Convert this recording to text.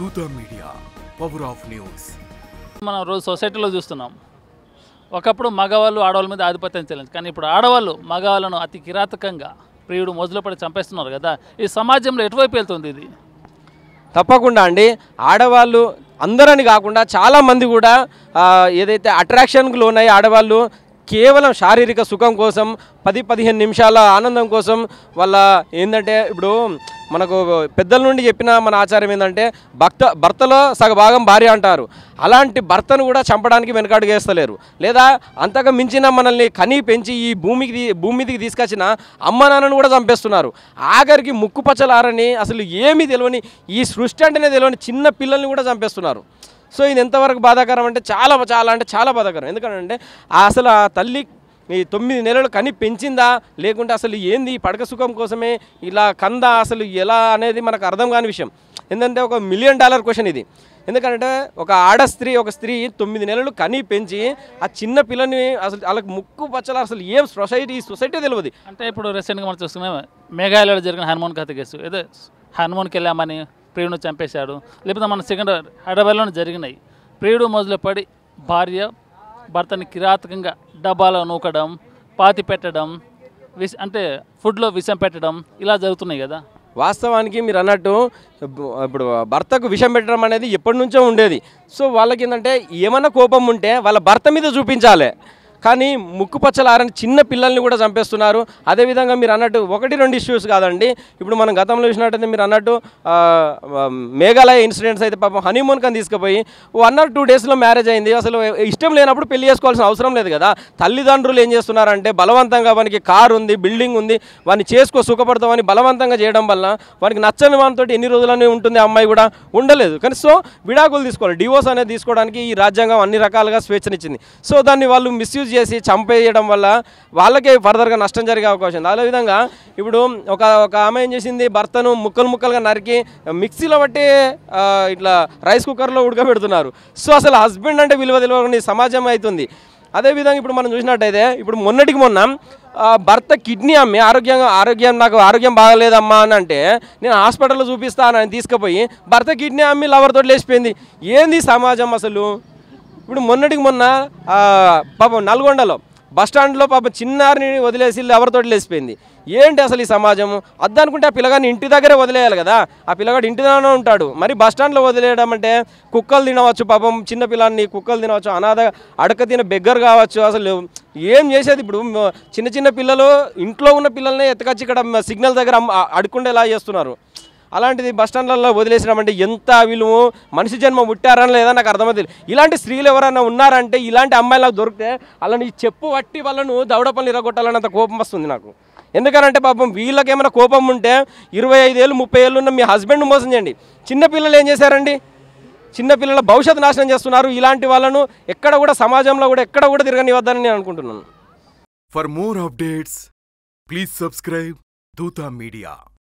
దూత media power of news. మనం రోజు సొసైటీలో చూస్తున్నాం. ఒకప్పుడు మగవాళ్ళు ఆడవాళ్ళ మీద ఆధిపత్యం చెల్లింది, కానీ ఇప్పుడు ఆడవాళ్ళు మగవాళ్ళను అతి కిరాతకంగా ప్రియుడు మొదలు పడి చంపేస్తున్నారు కదా. ఈ సమాజంలో ఎటువైపు వెళ్తుంది ఇది? తప్పకుండా అండి. ఆడవాళ్ళు అందరని కాకుండా చాలామంది కూడా ఏదైతే అట్రాక్షన్కి లోనయ్యి ఆడవాళ్ళు కేవలం శారీరక సుఖం కోసం 10-15 నిమిషాల ఆనందం కోసం వాళ్ళ ఏంటంటే, ఇప్పుడు మనకు పెద్దల నుండి చెప్పిన మన ఆచారం ఏంటంటే భర్తలో సగభాగం భార్య అంటారు. అలాంటి భర్తను కూడా చంపడానికి వెనకాడుగా వేస్తలేరు. లేదా అంతగా మించిన మనల్ని కని పెంచి ఈ భూమి మీదకి తీసుకొచ్చిన అమ్మ నాన్నను కూడా చంపేస్తున్నారు. ఆఖరికి ముక్కుపచ్చలారని అసలు ఏమీ తెలియని, ఈ సృష్టి అంటేనే తెలియని చిన్న పిల్లల్ని కూడా చంపేస్తున్నారు. సో ఇది ఎంతవరకు బాధాకరం అంటే చాలా బాధాకరం. ఎందుకంటే అసలు ఆ తల్లి ఈ 9 నెలలు కని పెంచిందా, లేకుంటే అసలు ఏంది పడక సుఖం కోసమే ఇలా కందా, అసలు ఎలా అనేది మనకు అర్థం కాని విషయం. ఎందుకంటే $1 మిలియన్ క్వశ్చన్ ఇది. ఎందుకంటే ఒక స్త్రీ 9 నెలలు కని పెంచి ఆ చిన్న పిల్లని అసలు వాళ్ళకి ముక్కు పచ్చలా అసలు ఏం సొసైటీ తెలియదు. అంటే ఇప్పుడు రీసెంట్గా మనం చూస్తున్నాం, మేఘాలయలో జరిగిన హనుమాన్ కథ కేసు. ఏదో హనుమాన్కి వెళ్ళామని ప్రియుడు చంపేశాడు. లేకపోతే మన సెకండ్ హైదరాబాద్లోనే జరిగినాయి. ప్రియుడు మొదలు పడి భార్య భర్తని కిరాతకంగా డబ్బాలో నూకడం, పాతి పెట్టడం, అంటే ఫుడ్లో విషం పెట్టడం, ఇలా జరుగుతున్నాయి కదా. వాస్తవానికి మీరు అన్నట్టు ఇప్పుడు భర్తకు విషం పెట్టడం అనేది ఎప్పటి నుంచో ఉండేది. సో వాళ్ళకి ఏంటంటే ఏమన్నా కోపం ఉంటే వాళ్ళ భర్త మీద చూపించాలి, కానీ ముక్కుపచ్చలారని చిన్న పిల్లల్ని కూడా చంపేస్తున్నారు. అదేవిధంగా మీరు అన్నట్టు 1-2 ఇష్యూస్ కాదండి. ఇప్పుడు మనం గతంలో చూసినట్టయితే మీరు అన్నట్టు మేఘాలయ ఇన్సిడెంట్స్ అయితే పాపం హనీమూన్ కని తీసుకుపోయి 1 or 2 డేస్లో మ్యారేజ్ అయింది. అసలు ఇష్టం లేనప్పుడు పెళ్లి చేసుకోవాల్సిన అవసరం లేదు కదా. తల్లిదండ్రులు ఏం చేస్తున్నారంటే బలవంతంగా వానికి కారు ఉంది, బిల్డింగ్ ఉంది, వాడిని సుఖపడతామని బలవంతంగా చేయడం వల్ల వానికి నచ్చని వానితో ఎన్ని రోజులని ఉంటుంది, అమ్మాయి కూడా ఉండలేదు. కానీ సో విడాకులు తీసుకోవాలి, డివోర్స్ అనేది తీసుకోవడానికి ఈ రాజ్యాంగం అన్ని రకాలుగా స్వేచ్ఛనిచ్చింది. సో దాన్ని వాళ్ళు మిస్యూజ్ చేసి చంపేయడం వల్ల వాళ్ళకే ఫర్దర్గా నష్టం జరిగే అవకాశం ఉంది. అదేవిధంగా ఇప్పుడు ఒక ఆమె ఏం చేసింది, భర్తను ముక్కలుగా నరికి మిక్సీలో బట్టి ఇట్లా రైస్ కుక్కర్లో ఉడకబెడుతున్నారు. సో అసలు హస్బెండ్ అంటే విలువ తెలియని సమాజం అవుతుంది. అదేవిధంగా ఇప్పుడు మనం చూసినట్టయితే ఇప్పుడు మొన్న భర్త కిడ్నీ అమ్మి నాకు ఆరోగ్యం బాగలేదమ్మా అని అంటే నేను హాస్పిటల్లో చూపిస్తానని తీసుకుపోయి భర్త కిడ్నీ అమ్మి లవర్తో లేచిపోయింది. ఏంది సమాజం అసలు? ఇప్పుడు మొన్న పాపం నల్గొండలో బస్టాండ్లో పాపం చిన్నారిని వదిలేసి ఎవరితో లేచిపోయింది. ఏంటి అసలు ఈ సమాజము? అద్దనుకుంటే ఆ పిల్లగాడిని ఇంటి దగ్గరే వదిలేయాలి కదా. ఆ పిల్లగాడు ఇంటి దగ్గరే ఉంటాడు, మరి బస్టాండ్లో వదిలేయడం అంటే కుక్కలు తినవచ్చు, పాపం చిన్న పిల్లాన్ని కుక్కలు తినవచ్చు, అనాథ అడక తిన బెగ్గర్ కావచ్చు. అసలు ఏం చేసేది? ఇప్పుడు చిన్న పిల్లలు ఇంట్లో ఉన్న పిల్లల్ని ఎత్తుకొచ్చి ఇక్కడ సిగ్నల్ దగ్గర అడుక్కుండేలా చేస్తున్నారు. అలాంటిది బస్టాండ్లలో వదిలేసినామంటే ఎంత విలువ, మనిషి జన్మ పుట్టారని లేదా నాకు అర్థమైంది. ఇలాంటి స్త్రీలు ఎవరైనా ఉన్నారంటే, ఇలాంటి అమ్మాయిలకు దొరికితే వాళ్ళని చెప్పు పట్టి వాళ్ళను దవడ పనులు ఇరగొట్టాలన్నంత కోపం వస్తుంది నాకు. ఎందుకనంటే పాపం వీళ్ళకి ఏమైనా కోపం ఉంటే 25 ఏళ్ళు 30 ఏళ్ళు ఉన్న మీ హస్బెండ్ మోసం చేయండి. చిన్నపిల్లలు ఏం చేశారండి? చిన్నపిల్లల భవిష్యత్తు నాశనం చేస్తున్నారు. ఇలాంటి వాళ్ళను ఎక్కడ కూడా సమాజంలో కూడా ఎక్కడ కూడా తిరగనివ్వద్దని నేను అనుకుంటున్నాను. For more updates please subscribe దూత మీడియా.